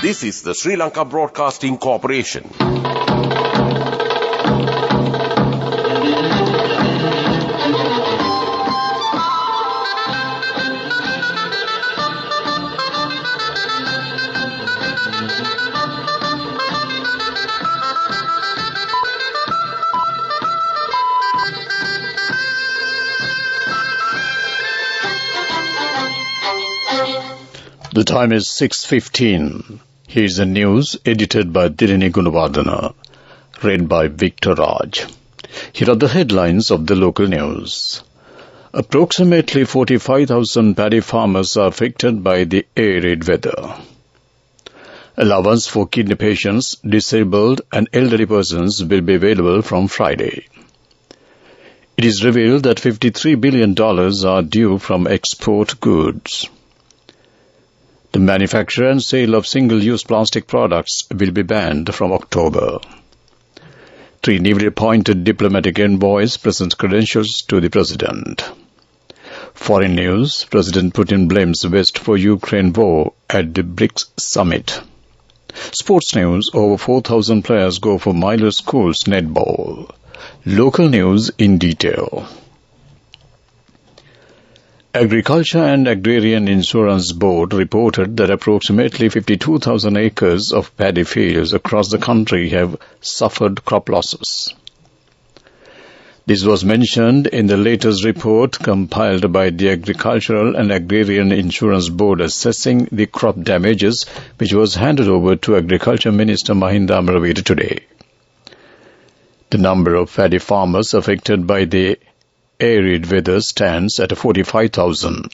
This is the Sri Lanka Broadcasting Corporation. The time is 6:15. Here's the news edited by Dilini Gunawardana, read by Victor Raj. Here are the headlines of the local news. Approximately 45,000 paddy farmers are affected by the arid weather. Allowance for kidney patients, disabled and elderly persons will be available from Friday. It is revealed that $53 billion are due from export goods. The manufacture and sale of single-use plastic products will be banned from October. 3 newly appointed diplomatic envoys present credentials to the President. Foreign news, President Putin blames West for Ukraine war at the BRICS summit. Sports news, over 4,000 players go for Milo School's netball. Local news in detail. Agriculture and Agrarian Insurance Board reported that approximately 52,000 acres of paddy fields across the country have suffered crop losses. This was mentioned in the latest report compiled by the Agricultural and Agrarian Insurance Board assessing the crop damages, which was handed over to Agriculture Minister Mahinda Amaraveera today. The number of paddy farmers affected by the arid weather stands at 45,000.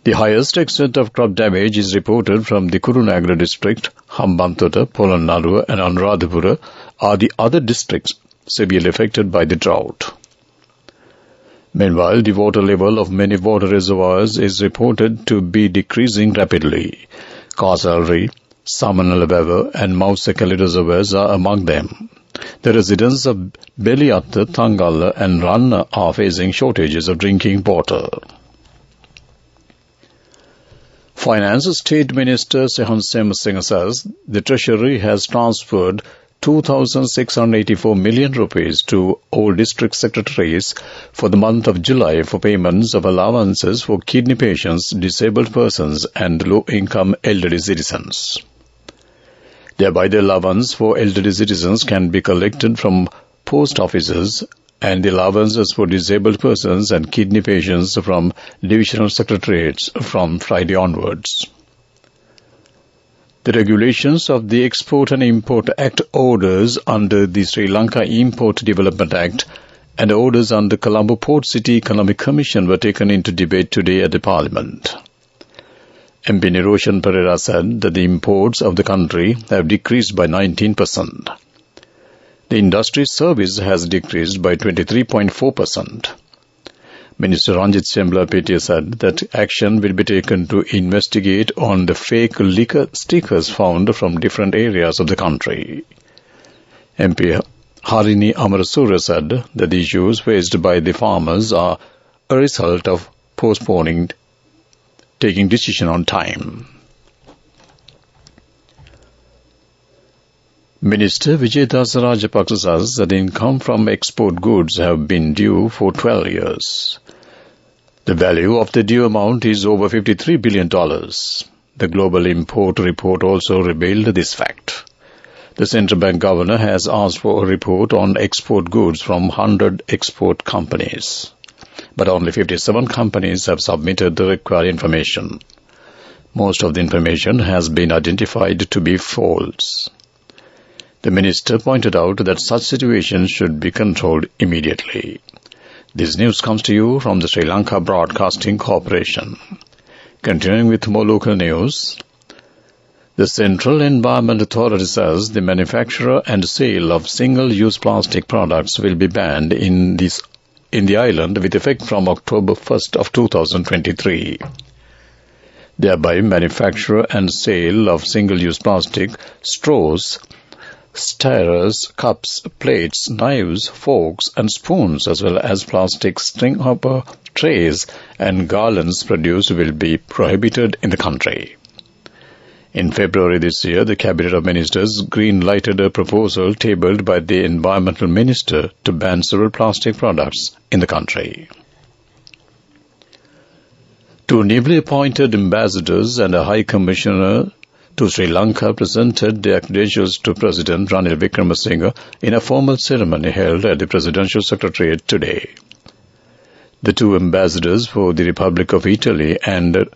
The highest extent of crop damage is reported from the Kurunegala district. Hambantota, Polonnaruwa and Anuradhapura are the other districts severely affected by the drought. Meanwhile, the water level of many water reservoirs is reported to be decreasing rapidly. Kasarri, Samanalawewa and Mausekali reservoirs are among them. The residents of Beliatta, Thangalla and Ranna are facing shortages of drinking water. Finance State Minister Sehan Singh says the Treasury has transferred 2,684 million rupees to all district secretaries for the month of July for payments of allowances for kidney patients, disabled persons and low-income elderly citizens. Thereby, the allowance for elderly citizens can be collected from post offices and the allowances for disabled persons and kidney patients from divisional secretariats from Friday onwards. The regulations of the Export and Import Act, orders under the Sri Lanka Import Development Act and orders under Colombo Port City Economic Commission were taken into debate today at the Parliament. MP Niroshan Pereira said that the imports of the country have decreased by 19%. The industry service has decreased by 23.4%. Minister Ranjit Sembla said that action will be taken to investigate on the fake liquor stickers found from different areas of the country. MP Harini Amarasura said that the issues faced by the farmers are a result of postponing taking decision on time. Minister Vijaydas Rajapaksa says that income from export goods have been due for 12 years. The value of the due amount is over $53 billion. The Global Import Report also revealed this fact. The Central Bank Governor has asked for a report on export goods from 100 export companies. But only 57 companies have submitted the required information. Most of the information has been identified to be false. The minister pointed out that such situations should be controlled immediately. This news comes to you from the Sri Lanka Broadcasting Corporation. Continuing with more local news, the Central Environment Authority says the manufacture and sale of single-use plastic products will be banned in the island with effect from October 1st of 2023. Thereby, manufacture and sale of single-use plastic straws, stirrers, cups, plates, knives, forks and spoons as well as plastic string hopper, trays and garlands produced will be prohibited in the country. In February this year, the Cabinet of Ministers green-lighted a proposal tabled by the Environmental Minister to ban several plastic products in the country. Two newly appointed ambassadors and a High Commissioner to Sri Lanka presented their credentials to President Ranil Wickremesinghe in a formal ceremony held at the Presidential Secretariat today. The two ambassadors for the Republic of Italy and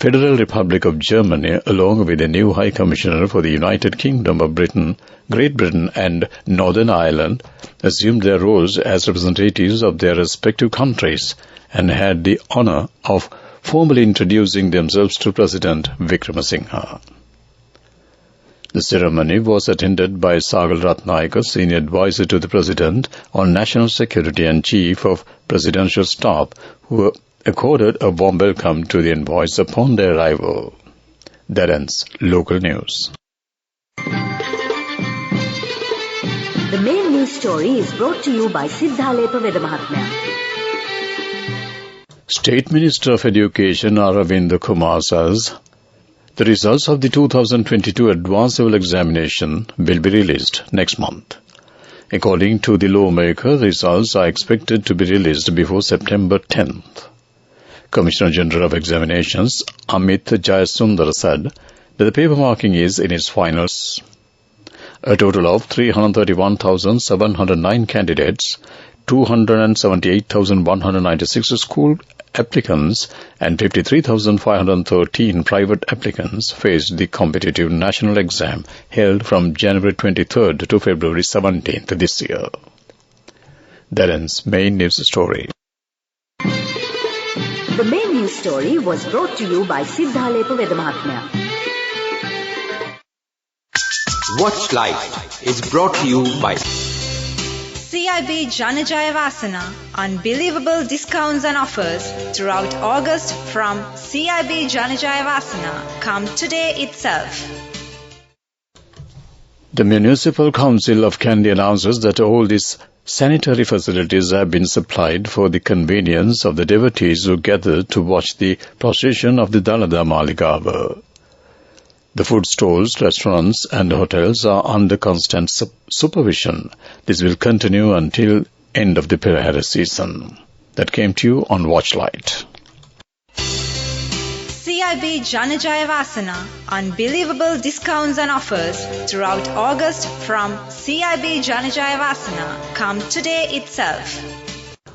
Federal Republic of Germany, along with the new High Commissioner for the United Kingdom of Great Britain and Northern Ireland, assumed their roles as representatives of their respective countries and had the honour of formally introducing themselves to President Wickremesinghe. The ceremony was attended by Sagal Ratnayake, Senior Advisor to the President on National Security and Chief of Presidential Staff, who accorded a warm welcome to the envoys upon their arrival. That ends local news. The main news story is brought to you by Siddhalepa Vedamahatmya. State Minister of Education Aravind Kumar says the results of the 2022 Advanced Level Examination will be released next month. According to the lawmaker, the results are expected to be released before September 10th. Commissioner General of Examinations Amit Jayasundar said that the paper marking is in its finals. A total of 331,709 candidates, 278,196 school applicants and 53,513 private applicants faced the competitive national exam held from January 23rd to February 17th this year. That ends main news story. The main news story was brought to you by Siddhalepa Vedamahatmya. Watch Life is brought to you by CIB Janajaya Vasana. Unbelievable discounts and offers throughout August from CIB Janajaya Vasana. Come today itself. The Municipal Council of Kandy announces that all these sanitary facilities have been supplied for the convenience of the devotees who gather to watch the procession of the Dalada Maligava. The food stalls, restaurants and hotels are under constant supervision. This will continue until end of the Perahara season. That came to you on Watchlight. CIB Janajaya Vasana. Unbelievable discounts and offers throughout August from CIB Janajaya Vasana. Come today itself.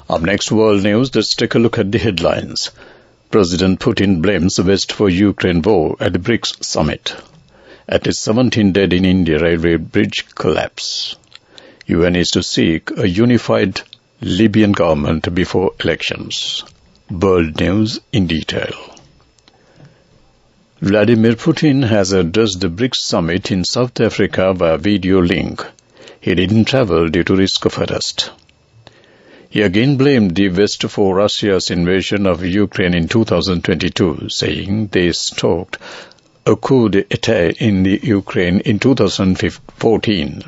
Up next, world news. Let's take a look at the headlines. President Putin blames the West for Ukraine war at the BRICS summit. At least 17 dead in India railway bridge collapse. UN is to seek a unified Libyan government before elections. World news in detail. Vladimir Putin has addressed the BRICS summit in South Africa via video link. He didn't travel due to risk of arrest. He again blamed the West for Russia's invasion of Ukraine in 2022, saying they stoked a coup d'etat in the Ukraine in 2014.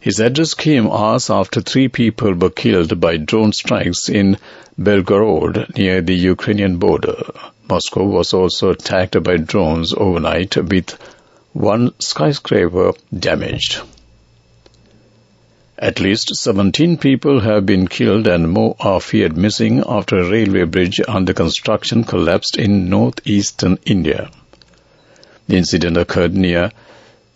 His address came hours after 3 people were killed by drone strikes in Belgorod near the Ukrainian border. Moscow was also attacked by drones overnight with 1 skyscraper damaged. At least 17 people have been killed and more are feared missing after a railway bridge under construction collapsed in northeastern India. The incident occurred near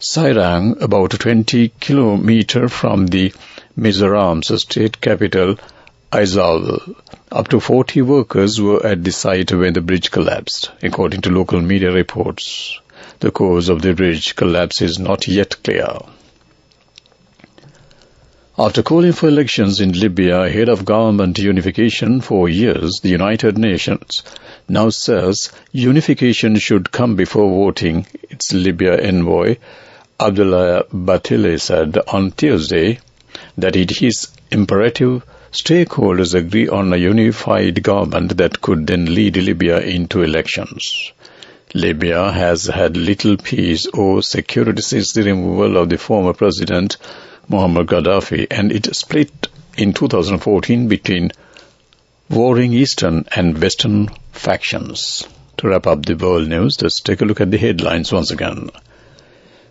Sairang, about 20 kilometers from the Mizoram's state capital, Aizawl. Up to 40 workers were at the site when the bridge collapsed, according to local media reports. The cause of the bridge collapse is not yet clear. After calling for elections in Libya ahead of government unification for years, the United Nations now says unification should come before voting. Its Libya envoy, Abdullah Batile, said on Tuesday that it is imperative stakeholders agree on a unified government that could then lead Libya into elections. Libya has had little peace or security since the removal of the former president Muammar Gaddafi, and it split in 2014 between warring eastern and western factions. To wrap up the world news, let's take a look at the headlines once again.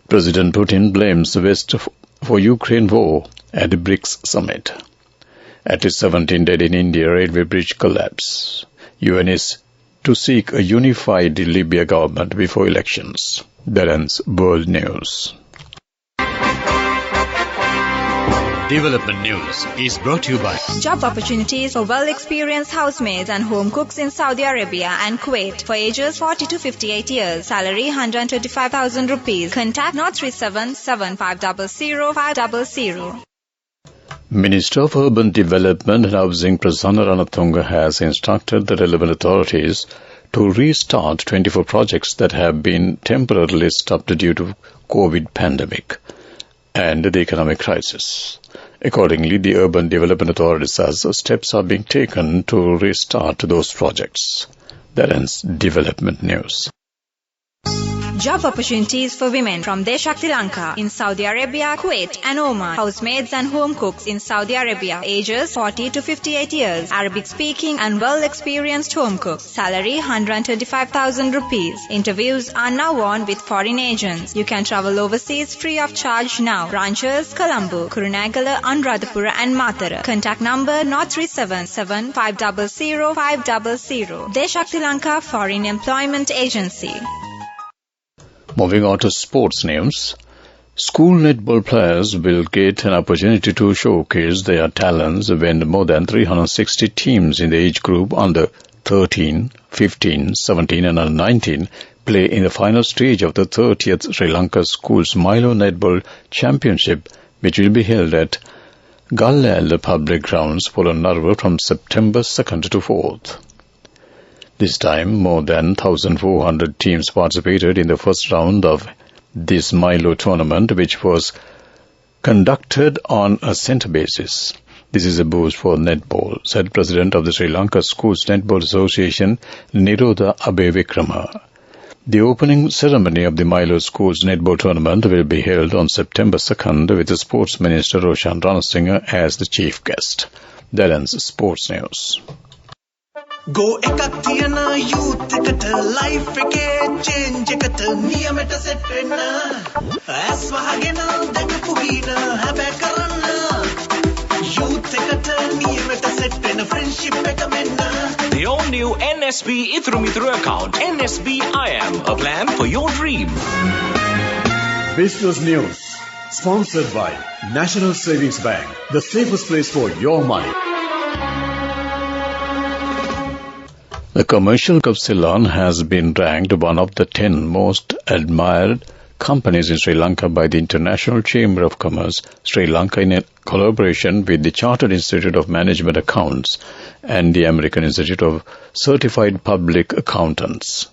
President Putin blames the West for Ukraine war at the BRICS summit. At least 17 dead in India railway bridge collapse. UN is to seek a unified Libya government before elections. That ends world news. Development News is brought to you by Job opportunities for well-experienced housemaids and home cooks in Saudi Arabia and Kuwait for ages 40 to 58 years. Salary 125,000 rupees. Contact 037 500 Minister of Urban Development and Housing Prasanna Ranatunga has instructed the relevant authorities to restart 24 projects that have been temporarily stopped due to COVID pandemic and the economic crisis. Accordingly, the Urban Development Authority says steps are being taken to restart those projects. That ends Development News. Job opportunities for women from Deshakti Lanka in Saudi Arabia, Kuwait and Oman. Housemaids and home cooks in Saudi Arabia, ages 40 to 58 years. Arabic speaking and well-experienced home cooks. Salary 125,000 rupees. Interviews are now on with foreign agents. You can travel overseas free of charge now. Branches Colombo, Kurunegala, Anuradhapura and Matara. Contact number 037 500 500. Deshakti Lanka Foreign Employment Agency. Moving on to sports news. School netball players will get an opportunity to showcase their talents when more than 360 teams in the age group under 13, 15, 17 and under 19 play in the final stage of the 30th Sri Lanka Schools Milo Netball Championship, which will be held at Gallal Public Grounds, Polonnaruwa from September 2nd to 4th. This time, more than 1,400 teams participated in the first round of this Milo tournament, which was conducted on a centre basis. This is a boost for netball, said President of the Sri Lanka Schools Netball Association, Nirodha Abevikrama. The opening ceremony of the Milo Schools Netball Tournament will be held on September 2nd with the Sports Minister Roshan Ranasinghe as the chief guest. That ends Sports News. Go ekak tiyana youth eකට life එකේ change එකට නියමෙට set වෙන්න ඇස් වහගෙන දැකපු ගින හැබැ කරන්න youth එකට නියමෙට set වෙන friendship එක මෙන්න. The all-new NSB Ithru account, NSB IM, a plan for your dream. Business News, sponsored by National Savings Bank, the safest place for your money. The commercial of Ceylon has been ranked one of the 10 most admired companies in Sri Lanka by the International Chamber of Commerce, Sri Lanka, in collaboration with the Chartered Institute of Management Accounts and the American Institute of Certified Public Accountants.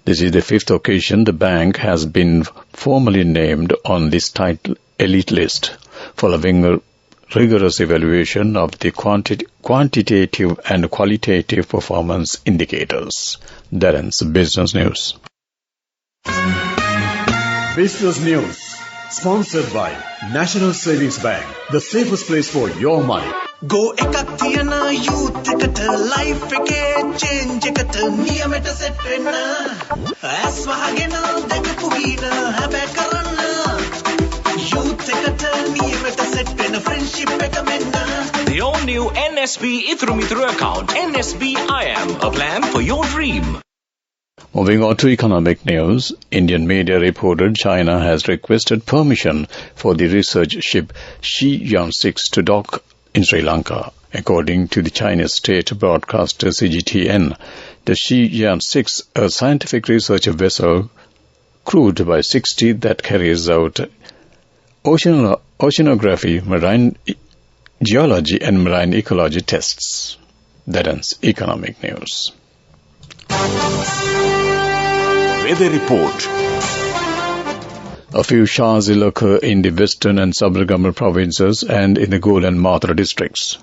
This is the 5th occasion the bank has been formally named on this title elite list, following a rigorous evaluation of the quantitative and qualitative performance indicators. That ends Business News. Business News, sponsored by National Savings Bank, the safest place for your money. Go ekak tiyana youth එකට life එකේ change එකට නියමෙට set වෙන්න ඇස් වහගෙන දැකපු ගින හැබැ කරන්න youth එකට නියමෙට set වෙන friendship එක මෙන්න. The all-new NSB Ithru account, NSB IM, a plan for your dream. Moving on to economic news, Indian media reported China has requested permission for the research ship Shi-Yan-6 to dock in Sri Lanka. According to the Chinese state broadcaster CGTN, the Shi-Yan-6, a scientific research vessel crewed by 60 that carries out oceanography, marine geology and marine ecology tests. That ends economic news. Weather report. A few showers will occur in the western and Sabargamal provinces and in the Gol and Mathura districts.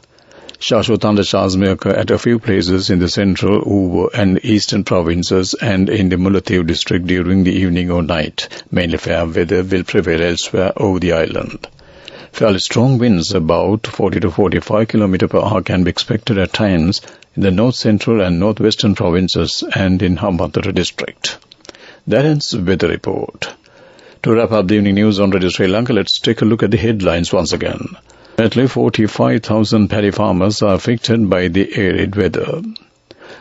Showers or thundershowers may occur at a few places in the central, Uvo and eastern provinces and in the Mullaitivu district during the evening or night. Mainly fair weather will prevail elsewhere over the island. Fairly strong winds about 40 to 45 km per hour can be expected at times in the north central and northwestern provinces and in Hambantota district. That ends with the report. To wrap up the evening news on Radio Sri Lanka, let's take a look at the headlines once again. Approximately 45,000 paddy farmers are affected by the arid weather.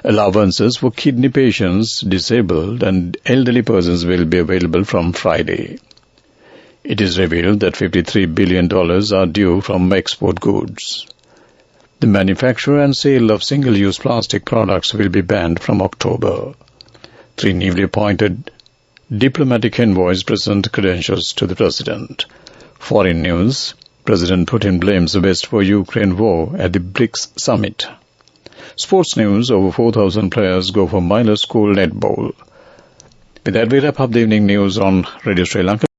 Allowances for kidney patients, disabled and elderly persons will be available from Friday. It is revealed that $53 billion are due from export goods. The manufacture and sale of single-use plastic products will be banned from October. 3 newly appointed diplomatic envoys present credentials to the President. Foreign news. President Putin blames the West for Ukraine war at the BRICS summit. Sports news. Over 4,000 players go for Milo School netball. With that, we wrap up the evening news on Radio Sri Lanka.